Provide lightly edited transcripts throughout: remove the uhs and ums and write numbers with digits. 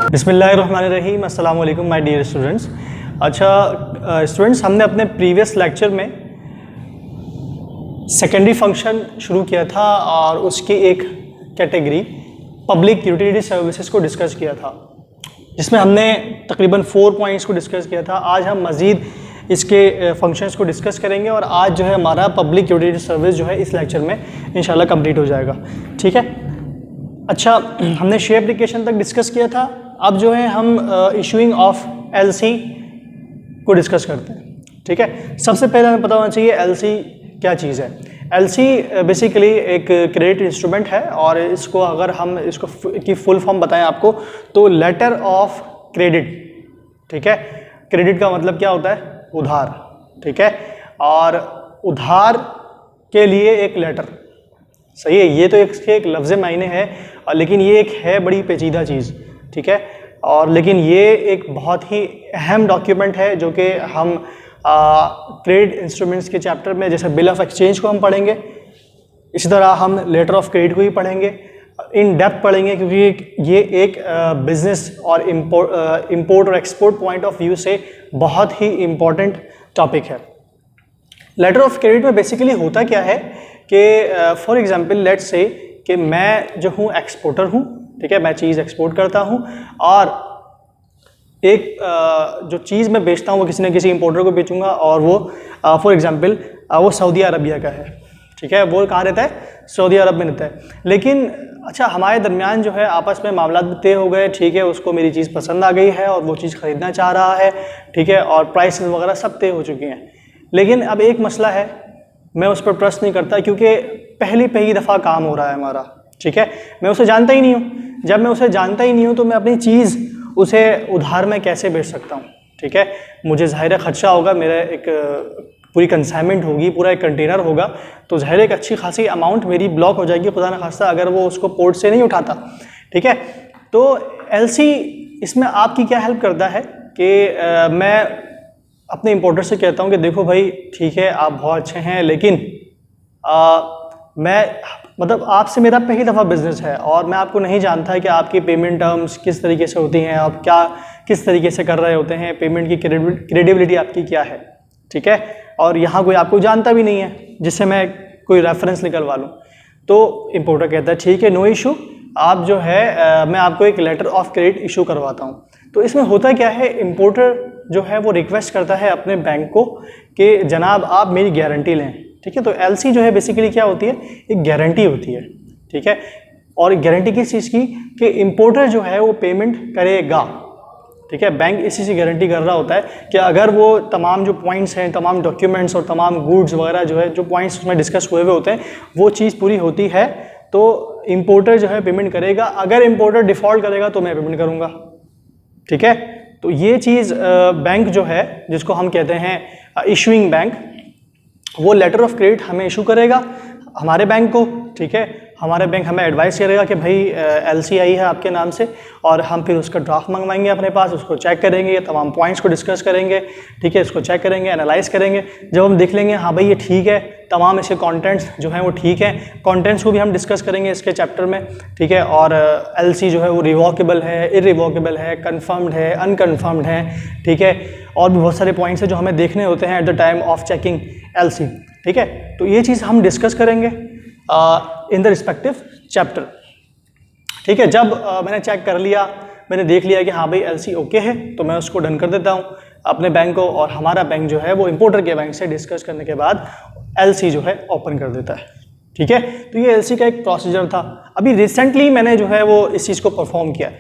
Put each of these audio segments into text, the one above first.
बिस्मिल्लाहिर्रहमानिर्रहीम, अस्सलाम वालेकुम माय डियर स्टूडेंट्स। अच्छा स्टूडेंट्स, हमने अपने प्रीवियस लेक्चर में सेकेंडरी फंक्शन शुरू किया था और उसकी एक कैटेगरी पब्लिक यूटिलिटी सर्विसेज को डिस्कस किया था, जिसमें हमने तकरीबन 4 पॉइंट्स को डिस्कस किया था। आज हम मज़ीद इसके फंक्शंस को डिस्कस करेंगे और आज जो है हमारा पब्लिक यूटिलिटी सर्विस जो है इस लेक्चर में इंशाल्लाह कंप्लीट हो जाएगा। ठीक है। अच्छा, हमने शेयर एप्लीकेशन तक डिस्कस किया था। अब जो है हम इशूइंग ऑफ एलसी को डिस्कस करते हैं। ठीक है। सबसे पहले हमें पता होना चाहिए एलसी क्या चीज़ है। एलसी बेसिकली एक क्रेडिट इंस्ट्रूमेंट है और इसको अगर हम इसको की फुल फॉर्म बताएं आपको तो लेटर ऑफ क्रेडिट। ठीक है। क्रेडिट का मतलब क्या होता है? उधार। ठीक है। और उधार के लिए एक लेटर, सही है। ये तो एक लफ्ज़ मायने है और लेकिन ये एक है बड़ी पेचीदा चीज़। ठीक है। और लेकिन ये एक बहुत ही अहम डॉक्यूमेंट है जो कि हम क्रेडिट इंस्ट्रूमेंट्स के चैप्टर में, जैसे बिल ऑफ एक्सचेंज को हम पढ़ेंगे, इसी तरह हम लेटर ऑफ क्रेडिट को ही पढ़ेंगे, इन डेप्थ पढ़ेंगे, क्योंकि ये एक बिजनेस और इंपोर्ट और एक्सपोर्ट पॉइंट ऑफ व्यू से बहुत ही इम्पोर्टेंट टॉपिक है। लेटर ऑफ क्रेडिट में बेसिकली होता क्या है कि फॉर एग्जांपल लेट्स से कि मैं जो हूँ एक्सपोर्टर हूँ। ठीक है। मैं चीज़ एक्सपोर्ट करता हूँ और एक जो चीज़ मैं बेचता हूँ वो किसी न किसी इंपोर्टर को बेचूंगा और वो फॉर एग्जांपल वो सऊदी अरबिया का है। ठीक है। वो कहाँ रहता है? सऊदी अरब में रहता है। लेकिन अच्छा, हमारे दरमियान जो है आपस में मामला तय हो गए। ठीक है। उसको मेरी चीज़ पसंद आ गई है और वो चीज़ ख़रीदना चाह रहा है। ठीक है। और प्राइस वगैरह सब तय हो चुके हैं। लेकिन अब एक मसला है, मैं उस पर ट्रस्ट नहीं करता क्योंकि पहली दफ़ा काम हो रहा है हमारा। ठीक है। मैं उसे जानता ही नहीं हूँ। जब मैं उसे जानता ही नहीं हूँ तो मैं अपनी चीज़ उसे उधार में कैसे बेच सकता हूँ? ठीक है। मुझे ज़ाहिर खर्चा होगा, मेरा एक पूरी कंसाइनमेंट होगी, पूरा एक कंटेनर होगा, तो ज़ाहिर एक अच्छी खासी अमाउंट मेरी ब्लॉक हो जाएगी, खुदा न खास्ता अगर वो उसको पोर्ट से नहीं उठाता। ठीक है। तो एलसी इसमें आपकी क्या हेल्प करता है कि मैं अपने इंपोर्टर से कहता हूँ कि देखो भाई, ठीक है आप बहुत अच्छे हैं, लेकिन मैं मतलब आपसे मेरा पहली दफ़ा बिज़नेस है और मैं आपको नहीं जानता है कि आपकी पेमेंट टर्म्स किस तरीके से होती हैं, आप क्या किस तरीके से कर रहे होते हैं, पेमेंट की क्रेडिबिलिटी आपकी क्या है। ठीक है। और यहाँ कोई आपको जानता भी नहीं है जिससे मैं कोई रेफरेंस निकलवा लूँ। तो इंपोर्टर कहता है ठीक है, नो इशू, आप जो है मैं आपको एक लेटर ऑफ क्रेडिट इशू करवाता हूँ। तो इसमें होता क्या है, इंपोर्टर जो है वो रिक्वेस्ट करता है अपने बैंक को कि जनाब आप मेरी गारंटी लें। ठीक है। तो एलसी जो है बेसिकली क्या होती है? एक गारंटी होती है। ठीक है। और गारंटी किस चीज़ की? कि इंपोर्टर जो है वो पेमेंट करेगा। ठीक है। बैंक इसी से गारंटी कर रहा होता है कि अगर वो तमाम जो पॉइंट्स हैं, तमाम डॉक्यूमेंट्स और तमाम गुड्स वगैरह जो है, जो पॉइंट्स उसमें डिस्कस हुए होते हैं, वो चीज़ पूरी होती है तो इंपोर्टर जो है पेमेंट करेगा। अगर इंपोर्टर डिफ़ॉल्ट करेगा तो मैं पेमेंट करूँगा। ठीक है। तो ये चीज़ बैंक जो है, जिसको हम कहते हैं इशूइंग बैंक, वो लेटर ऑफ क्रेडिट हमें इशू करेगा हमारे बैंक को। ठीक है। हमारे बैंक हमें एडवाइस करेगा कि भाई एलसी आई है आपके नाम से, और हम फिर उसका ड्राफ्ट मंगवाएंगे अपने पास, उसको चेक करेंगे, तमाम पॉइंट्स को डिस्कस करेंगे। ठीक है। इसको चेक करेंगे, एनालाइज करेंगे। जब हम देख लेंगे हाँ भाई ये ठीक है, तमाम इसके कंटेंट्स जो हैं वो ठीक हैं, कंटेंट्स को भी हम डिस्कस करेंगे इसके चैप्टर में। ठीक है। और एलसी जो है वो रिवॉकेबल है, इरिवॉकेबल है, कन्फर्म्ड है, अनकन्फर्म्ड है। ठीक है। और भी बहुत सारे पॉइंट्स हैं जो हमें देखने होते हैं at the time of checking LC. ठीक है। तो ये चीज़ हम डिस्कस करेंगे इन द रिस्पेक्टिव चैप्टर। ठीक है। जब मैंने चेक कर लिया, मैंने देख लिया कि हाँ भाई एलसी ओके है, तो मैं उसको डन कर देता हूँ अपने बैंक को, और हमारा बैंक जो है वो इंपोर्टर के बैंक से डिस्कस करने के बाद एलसी जो है ओपन कर देता है। ठीक है। तो ये एलसी का एक प्रोसीजर था। अभी रिसेंटली मैंने जो है वो इस चीज़ को परफॉर्म किया।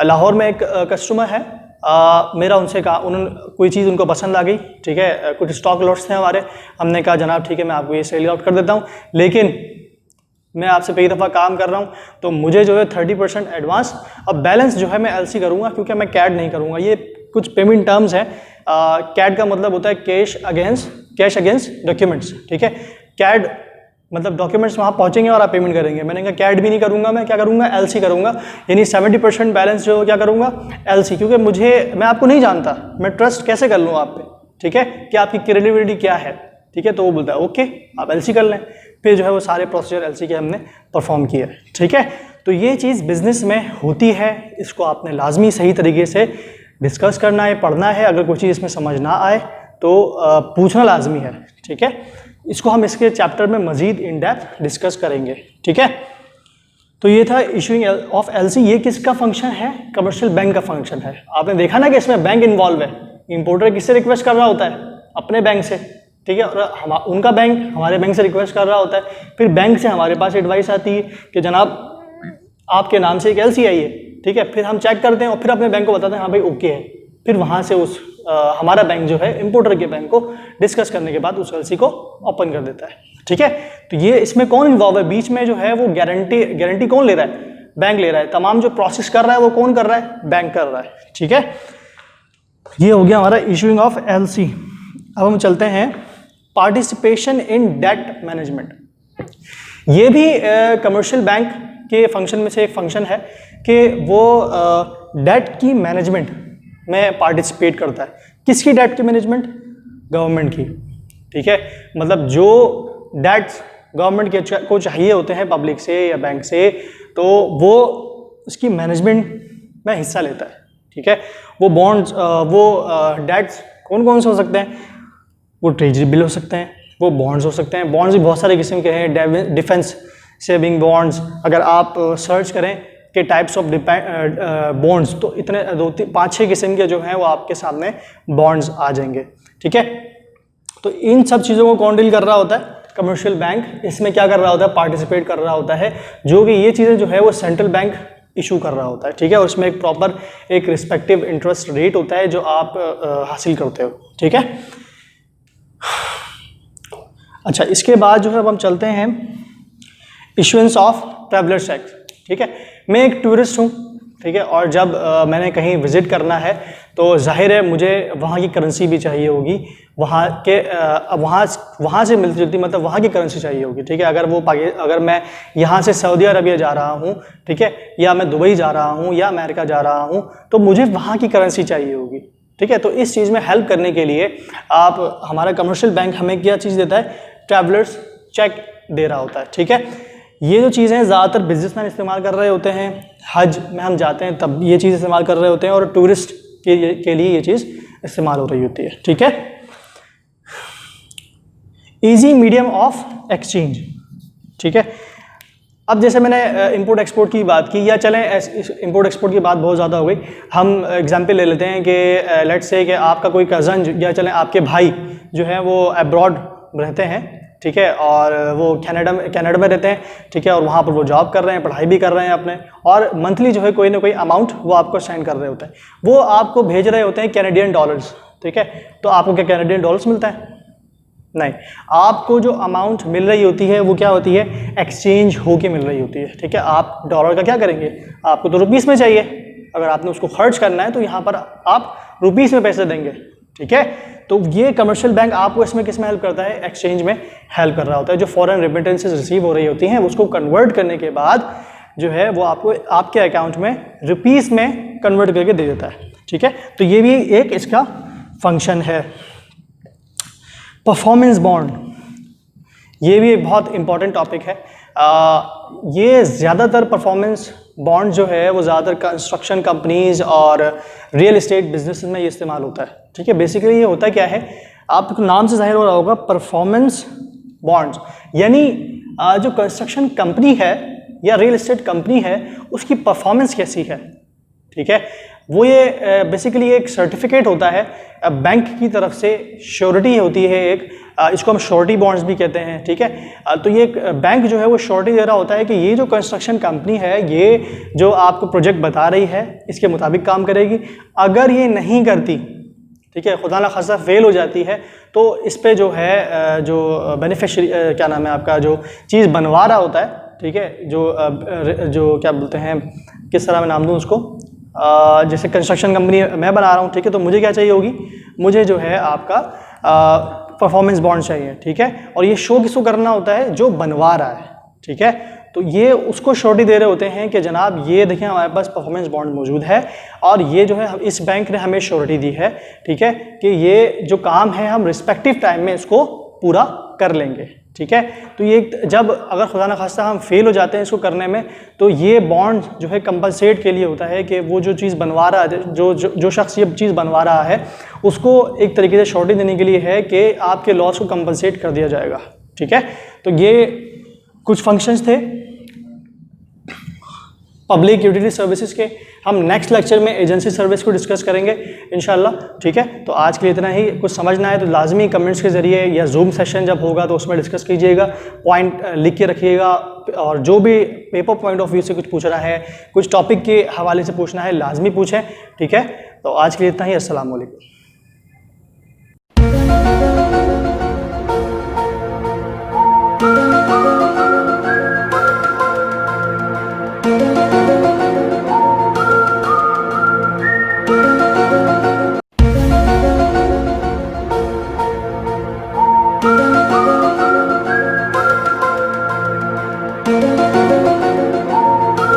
लाहौर में एक कस्टमर है, मेरा उनसे कहा, उन्होंने कोई चीज़ उनको पसंद आ गई। ठीक है। कुछ स्टॉक लॉट्स थे हमारे, हमने कहा जनाब ठीक है मैं आपको ये सेल आउट कर देता हूँ, लेकिन मैं आपसे पहली दफ़ा काम कर रहा हूँ तो मुझे जो है 30% एडवांस, अब बैलेंस जो है मैं एलसी करूँगा क्योंकि मैं कैड नहीं करूँगा। ये कुछ पेमेंट टर्म्स हैं। कैड का मतलब होता है कैश अगेंस्ट डॉक्यूमेंट्स। ठीक है। कैड मतलब डॉक्यूमेंट्स वहाँ पहुँचेंगे और आप पेमेंट करेंगे। मैंने कहा कैड भी नहीं करूँगा, मैं क्या करूँगा? एलसी करूँगा, यानी 70% बैलेंस जो क्या करूँगा? एलसी, क्योंकि मैं आपको नहीं जानता, मैं ट्रस्ट कैसे कर लूँ आप पे? ठीक है। कि आपकी क्रेडिबिलिटी क्या है? ठीक है। तो वो बोलता है ओके आप एलसी कर लें। फिर जो है वो सारे प्रोसीजर एलसी के हमने परफॉर्म किए। ठीक है। तो ये चीज़ बिजनेस में होती है, इसको आपने लाजमी सही तरीके से डिस्कस करना है, पढ़ना है। अगर कोई चीज़ इसमें समझ ना आए तो पूछना लाजमी है, ठीक है। इसको हम इसके चैप्टर में मज़ीद इन डेप्थ डिस्कस करेंगे, ठीक है। तो ये था इशूइंग ऑफ एलसी। ये किसका फंक्शन है? कमर्शियल बैंक का फंक्शन है। आपने देखा ना कि इसमें बैंक इन्वॉल्व है। इंपोर्टर किससे रिक्वेस्ट कर रहा होता है? अपने बैंक से, ठीक है। और उनका बैंक हमारे बैंक से रिक्वेस्ट कर रहा होता है। फिर बैंक से हमारे पास एडवाइस आती है कि जनाब आपके नाम से एक एलसी आई है, ठीक है। फिर हम चेक करते हैं और फिर अपने बैंक को बताते हैं हाँ भाई ओके है। फिर वहाँ से हमारा बैंक जो है इंपोर्टर के बैंक को डिस्कस करने के बाद उस एलसी को ओपन कर देता है, ठीक है। तो ये इसमें कौन इन्वॉल्व है? बीच में जो है वो गारंटी कौन ले रहा है? बैंक ले रहा है। तमाम जो प्रोसेस कर रहा है वो कौन कर रहा है? बैंक कर रहा है, ठीक है। ये हो गया हमारा इशूइंग ऑफ एलसी। अब हम चलते हैं पार्टिसिपेशन इन डेट मैनेजमेंट। ये भी कमर्शियल बैंक के फंक्शन में से एक फंक्शन है कि वो डेट की मैनेजमेंट में पार्टिसिपेट करता है। किसकी डेट की मैनेजमेंट? गवर्नमेंट की, ठीक है। मतलब जो डेट्स गवर्नमेंट के को चाहिए होते हैं पब्लिक से या बैंक से, तो वो उसकी मैनेजमेंट में हिस्सा लेता है, ठीक है। वो बॉन्ड्स वो डेट्स कौन कौन से हो सकते हैं? वो ट्रेजरी बिल हो सकते हैं, वो बॉन्ड्स हो सकते हैं। बॉन्ड्स भी बहुत सारे किस्म के हैं। डिफेंस सेविंग बॉन्ड्स, अगर आप सर्च करें के टाइप्स ऑफ बॉन्ड्स तो इतने 5-6 किस्म के जो हैं वो आपके सामने बॉन्ड्स आ जाएंगे, ठीक है। तो इन सब चीज़ों को कौन डील कर रहा होता है? कमर्शियल बैंक इसमें क्या कर रहा होता है? पार्टिसिपेट कर रहा होता है। जो कि ये चीज़ें जो है वो सेंट्रल बैंक इशू कर रहा होता है, ठीक है। और उसमें एक प्रॉपर एक रिस्पेक्टिव इंटरेस्ट रेट होता है जो आप हासिल करते हो, ठीक है। अच्छा, इसके बाद जो है अब हम चलते हैं इशुएंस ऑफ ट्रैवलर चेक, ठीक है। मैं एक टूरिस्ट हूँ, ठीक है, और जब मैंने कहीं विजिट करना है तो जाहिर है मुझे वहाँ की करेंसी भी चाहिए होगी, वहाँ से मिलती जुलती, मतलब वहाँ की करेंसी चाहिए होगी, ठीक है। अगर मैं यहाँ से सऊदी अरबिया जा रहा हूँ, ठीक है, या मैं दुबई जा रहा हूँ या अमेरिका जा रहा हूँ, तो मुझे वहाँ की करेंसी चाहिए होगी, ठीक है। तो इस चीज़ में हेल्प करने के लिए हमारा कमर्शियल बैंक हमें क्या चीज़ देता है? ट्रैवलर्स चेक दे रहा होता है, ठीक है। ये जो चीज़ें ज़्यादातर बिजनेसमैन इस्तेमाल कर रहे होते हैं। हज में हम जाते हैं तब ये चीज़ इस्तेमाल कर रहे होते हैं, और टूरिस्ट के लिए ये चीज़ इस्तेमाल हो रही होती है, ठीक है। इजी मीडियम ऑफ एक्सचेंज, ठीक है। अब जैसे मैंने इंपोर्ट एक्सपोर्ट की बात की, या चलें इंपोर्ट एक्सपोर्ट की बात बहुत ज़्यादा हो गई, हम एग्जांपल ले लेते हैं कि लेट्स से कि आपका कोई कज़न या चलें आपके भाई जो है वो अब्रॉड रहते हैं, ठीक है, और वो कनाडा में रहते हैं, ठीक है, और वहाँ पर वो जॉब कर रहे हैं, पढ़ाई भी कर रहे हैं अपने, और मंथली जो है कोई ना कोई अमाउंट वो आपको सेंड कर रहे होते हैं। वो आपको भेज रहे होते हैं कैनेडियन डॉलर्स, ठीक है। तो आपको क्या कैनेडियन डॉलर्स मिलता है? नहीं, आपको जो अमाउंट मिल रही होती है वो क्या होती है? एक्सचेंज होके मिल रही होती है, ठीक है। आप डॉलर का क्या करेंगे? आपको तो रुपीस में चाहिए, अगर आपने उसको खर्च करना है तो यहाँ पर आप रुपीस में पैसे देंगे, ठीक है। तो ये कमर्शियल बैंक आपको इसमें किस में हेल्प करता है? एक्सचेंज में हेल्प कर रहा होता है। जो फॉरेन रेमिटेंसेस रिसीव हो रही होती हैं उसको कन्वर्ट करने के बाद जो है वो आपको आपके अकाउंट में रुपीस में कन्वर्ट करके दे देता है, ठीक है। तो ये भी एक इसका फंक्शन है। परफॉर्मेंस बॉन्ड, ये भी एक बहुत इंपॉर्टेंट टॉपिक है। ये ज़्यादातर परफॉर्मेंस बॉन्ड जो है वो ज़्यादातर कंस्ट्रक्शन कंपनीज और रियल एस्टेट बिजनेस में ये इस्तेमाल होता है, ठीक है। बेसिकली ये होता क्या है, आपको नाम से जाहिर हो रहा होगा, परफॉर्मेंस बॉन्ड्स, यानी जो कंस्ट्रक्शन कंपनी है या रियल एस्टेट कंपनी है उसकी परफॉर्मेंस कैसी है, ठीक है। वो ये बेसिकली एक सर्टिफिकेट होता है बैंक की तरफ से, श्योरिटी होती है एक, इसको हम श्योरिटी बॉन्ड्स भी कहते हैं, ठीक है। तो ये बैंक जो है वो श्योरिटी दे रहा होता है कि ये जो कंस्ट्रक्शन कंपनी है ये जो आपको प्रोजेक्ट बता रही है इसके मुताबिक काम करेगी। अगर ये नहीं करती, ठीक है, खुदा ना खासा फेल हो जाती है, तो इस पे जो है जो बेनिफिशियरी क्या नाम है आपका, जो चीज़ बनवा रहा होता है, ठीक है, जो क्या बोलते हैं, किस तरह मैं नाम दूँ उसको, जैसे कंस्ट्रक्शन कंपनी मैं बना रहा हूँ, ठीक है, तो मुझे क्या चाहिए होगी, मुझे जो है आपका परफॉर्मेंस बॉन्ड चाहिए, ठीक है। और ये शो किसको करना होता है? जो बनवा रहा है, ठीक है। तो ये उसको श्योरिटी दे रहे होते हैं कि जनाब ये देखिए हमारे पास परफॉर्मेंस बॉन्ड मौजूद है और ये जो है इस बैंक ने हमें श्योरिटी दी है, ठीक है, कि ये जो काम है हम रिस्पेक्टिव टाइम में इसको पूरा कर लेंगे, ठीक है। तो ये जब अगर खुदा न खास्ता हम फेल हो जाते हैं इसको करने में, तो ये बॉन्ड जो है कंपनसेट के लिए होता है कि वो जो चीज़ बनवा रहा है, जो शख्स ये चीज़ बनवा रहा है, उसको एक तरीके से श्योरिटी देने के लिए है कि आपके लॉस को कंपनसेट कर दिया जाएगा। ठीक है। तो ये कुछ फंक्शंस थे पब्लिक यूटिलिटी सर्विसेज के। हम नेक्स्ट लेक्चर में एजेंसी सर्विस को डिस्कस करेंगे इंशाल्लाह। ठीक है। तो आज के लिए इतना ही। कुछ समझना है तो लाजमी कमेंट्स के ज़रिए या जूम सेशन जब होगा तो उसमें डिस्कस कीजिएगा, पॉइंट लिख के रखिएगा, और जो भी पेपर पॉइंट ऑफ व्यू से कुछ पूछना है, कुछ टॉपिक के हवाले से पूछना है, लाजमी पूछें। ठीक है। तो आज के लिए इतना ही। अस्सलाम वालेकुम।